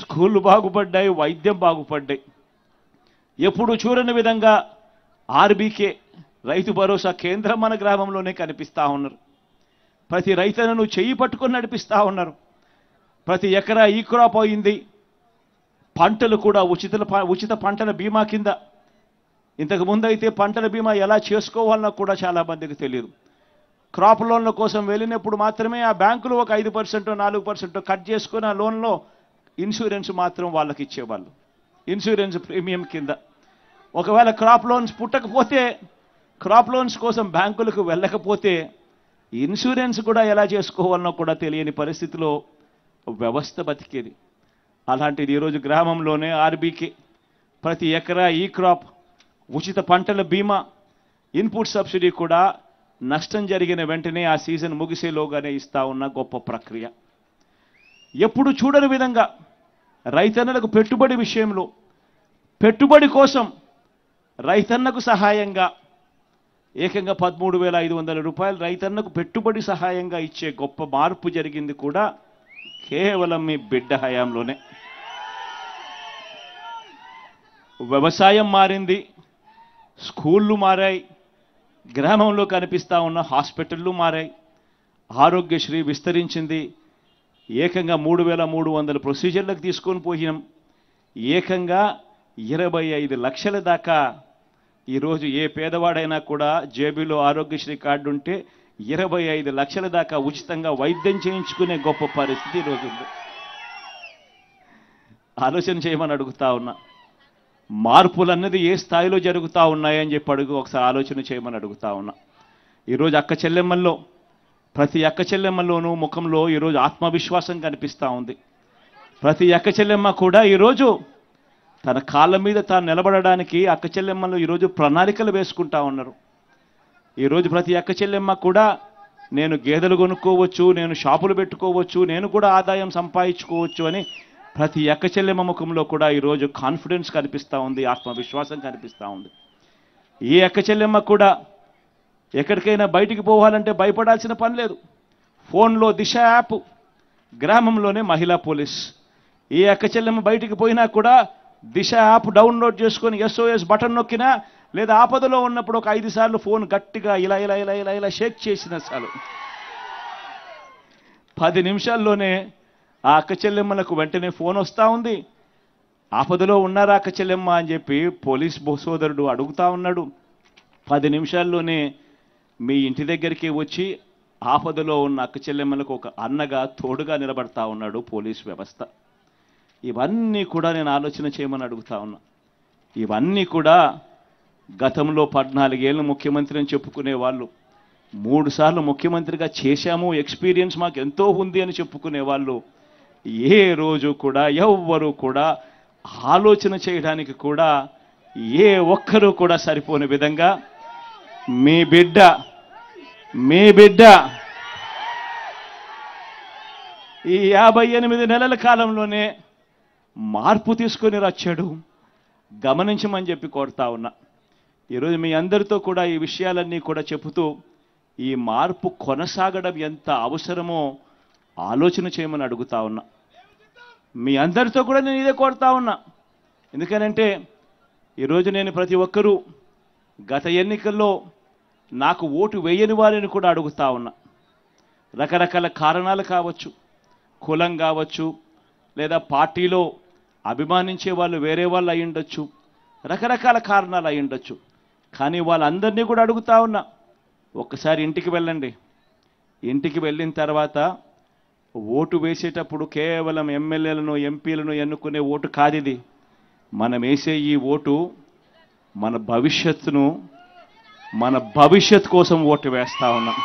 స్కూళ్ళు బాగుపడ్డాయి, వైద్యం బాగుపడ్డాయి. ఎప్పుడు చూడని విధంగా ఆర్బీకే రైతు భరోసా కేంద్రం మన గ్రామంలోనే కనిపిస్తూ ఉన్నారు. ప్రతి రైతులను చెయ్యి పట్టుకొని నడిపిస్తూ ఉన్నారు. ప్రతి ఎకరా ఈ క్రాప్ అయింది. పంటలు కూడా ఉచిత పంటల బీమా కింద. ఇంతకు ముందు అయితే పంటల బీమా ఎలా చేసుకోవాలన్నా కూడా చాలా మందికి తెలియదు. క్రాప్ లోన్ల కోసం వెళ్ళినప్పుడు మాత్రమే ఆ బ్యాంకులు ఒక 5% 4% కట్ చేసుకుని ఆ లోన్లో ఇన్సూరెన్స్ మాత్రం వాళ్ళకి ఇచ్చేవాళ్ళు, ఇన్సూరెన్స్ ప్రీమియం కింద. ఒకవేళ క్రాప్ లోన్స్ పుట్టకపోతే, క్రాప్ లోన్స్ కోసం బ్యాంకులకు వెళ్ళకపోతే ఇన్సూరెన్స్ కూడా ఎలా చేసుకోవాలనో కూడా తెలియని పరిస్థితిలో వ్యవస్థ బతికేది. అలాంటిది ఈరోజు గ్రామంలోనే ఆర్బీకే ప్రతి ఎకరా ఈ క్రాప్, ఉచిత పంటల బీమా, ఇన్పుట్ సబ్సిడీ కూడా నష్టం జరిగిన వెంటనే ఆ సీజన్ ముగిసేలోగానే ఇస్తా ఉన్న గొప్ప ప్రక్రియ. ఎప్పుడు చూడని విధంగా రైతన్నలకు పెట్టుబడి విషయంలో, పెట్టుబడి కోసం రైతన్నకు సహాయంగా ఏకంగా 13,500 రూపాయలు రైతన్నకు పెట్టుబడి సహాయంగా ఇచ్చే గొప్ప మార్పు జరిగింది కూడా కేవలం మీ బిడ్డ హయాంలోనే. వ్యవసాయం మారింది, స్కూళ్ళు మారాయి, గ్రామంలో కనిపిస్తూ ఉన్న హాస్పిటళ్ళు మారాయి, ఆరోగ్యశ్రీ విస్తరించింది. ఏకంగా 3,300 ప్రొసీజర్లకు తీసుకొని పోయినాం. ఏకంగా 25 లక్షల దాకా ఈరోజు ఏ పేదవాడైనా కూడా జేబీలో ఆరోగ్యశ్రీ కార్డు ఉంటే 25 లక్షల దాకా ఉచితంగా వైద్యం చేయించుకునే గొప్ప పరిస్థితి ఈరోజు ఉంది. ఆలోచన చేయమని అడుగుతా ఉన్నా. మార్పులన్నది ఏ స్థాయిలో జరుగుతూ ఉన్నాయని చెప్పి ఒకసారి ఆలోచన చేయమని అడుగుతా ఉన్నా. ఈరోజు అక్క చెల్లెమ్మల్లో, ప్రతి అక్క చెల్లెమ్మల్లోనూ ముఖంలో ఈరోజు ఆత్మవిశ్వాసం కనిపిస్తూ ఉంది. ప్రతి అక్క చెల్లెమ్మ కూడా ఈరోజు తన కాళ్ళ మీద తాను నిలబడడానికి అక్క చెల్లెమ్మలు ఈరోజు ప్రణాళికలు వేసుకుంటా ఉన్నారు. ఈరోజు ప్రతి అక్క చెల్లెమ్మ కూడా నేను గేదెలు కొనుక్కోవచ్చు, నేను షాపులు పెట్టుకోవచ్చు, నేను కూడా ఆదాయం సంపాదించుకోవచ్చు అని ప్రతి అక్క చెల్లెమ్మ ముఖంలో కూడా ఈరోజు కాన్ఫిడెన్స్ కనిపిస్తూ ఉంది, ఆత్మవిశ్వాసం కనిపిస్తూ ఉంది. ఈ అక్క చెల్లెమ్మ కూడా ఎక్కడికైనా బయటికి పోవాలంటే భయపడాల్సిన పని లేదు. ఫోన్లో దిశ యాప్, గ్రామంలోనే మహిళా పోలీస్. ఏ అక్క చెల్లెమ్మ బయటికి పోయినా కూడా దిశ యాప్ డౌన్లోడ్ చేసుకొని SOS బటన్ నొక్కినా, లేదా ఆపదలో ఉన్నప్పుడు ఒక 5 సార్లు ఫోన్ గట్టిగా ఇలా ఇలా ఇలా ఇలా ఇలా షేక్ చేసిన చాలు 10 నిమిషాల్లోనే ఆ అక్క చెల్లెమ్మలకు వెంటనే ఫోన్ వస్తూ ఉంది. ఆపదలో ఉన్నారా అక్క చెల్లెమ్మ అని చెప్పి పోలీస్ సోదరుడు అడుగుతా ఉన్నాడు. 10 నిమిషాల్లోనే మీ ఇంటి దగ్గరికి వచ్చి ఆపదలో ఉన్న అక్క చెల్లెమ్మలకు ఒక అన్నగా తోడుగా నిలబడతా ఉన్నాడు పోలీస్ వ్యవస్థ. ఇవన్నీ కూడా నేను ఆలోచన చేయమని అడుగుతా ఉన్నా. ఇవన్నీ కూడా గతంలో 14 ఏళ్ళు ముఖ్యమంత్రి అని చెప్పుకునే వాళ్ళు, 3 సార్లు ముఖ్యమంత్రిగా చేశాము, ఎక్స్పీరియన్స్ మాకు ఎంతో ఉంది అని చెప్పుకునే వాళ్ళు ఏ రోజు కూడా ఎవ్వరూ కూడా ఆలోచన చేయడానికి కూడా ఏ ఒక్కరూ కూడా సరిపోని విధంగా మీ బిడ్డ ఈ 58 నెలల కాలంలోనే మార్పు తీసుకొని వచ్చాడు. గమనించమని చెప్పి కోరుతా ఉన్నా. ఈరోజు మీ అందరితో కూడా ఈ విషయాలన్నీ కూడా చెబుతూ ఈ మార్పు కొనసాగడం ఎంత అవసరమో ఆలోచన చేయమని అడుగుతా ఉన్నా. మీ అందరితో కూడా నేను ఇదే కోరుతా ఉన్నా. ఎందుకనంటే ఈరోజు నేను ప్రతి ఒక్కరూ గత ఎన్నికల్లో నాకు ఓటు వేయని వారిని కూడా అడుగుతా ఉన్నా. రకరకాల కారణాలు కావచ్చు, కులం కావచ్చు, లేదా పార్టీలో అభిమానించే వాళ్ళు వేరే వాళ్ళు అయి ఉండొచ్చు, రకరకాల కారణాలు అయి ఉండొచ్చు. కానీ వాళ్ళందరినీ కూడా అడుగుతా ఉన్నా, ఒక్కసారి ఇంటికి వెళ్ళండి. ఇంటికి వెళ్ళిన తర్వాత ఓటు వేసేటప్పుడు కేవలం ఎమ్మెల్యేలను ఎంపీలను ఎన్నుకునే ఓటు కాదు ఇది. మనం వేసే ఈ ఓటు మన భవిష్యత్తు కోసం ఓటు వేస్తా ఉన్నాం.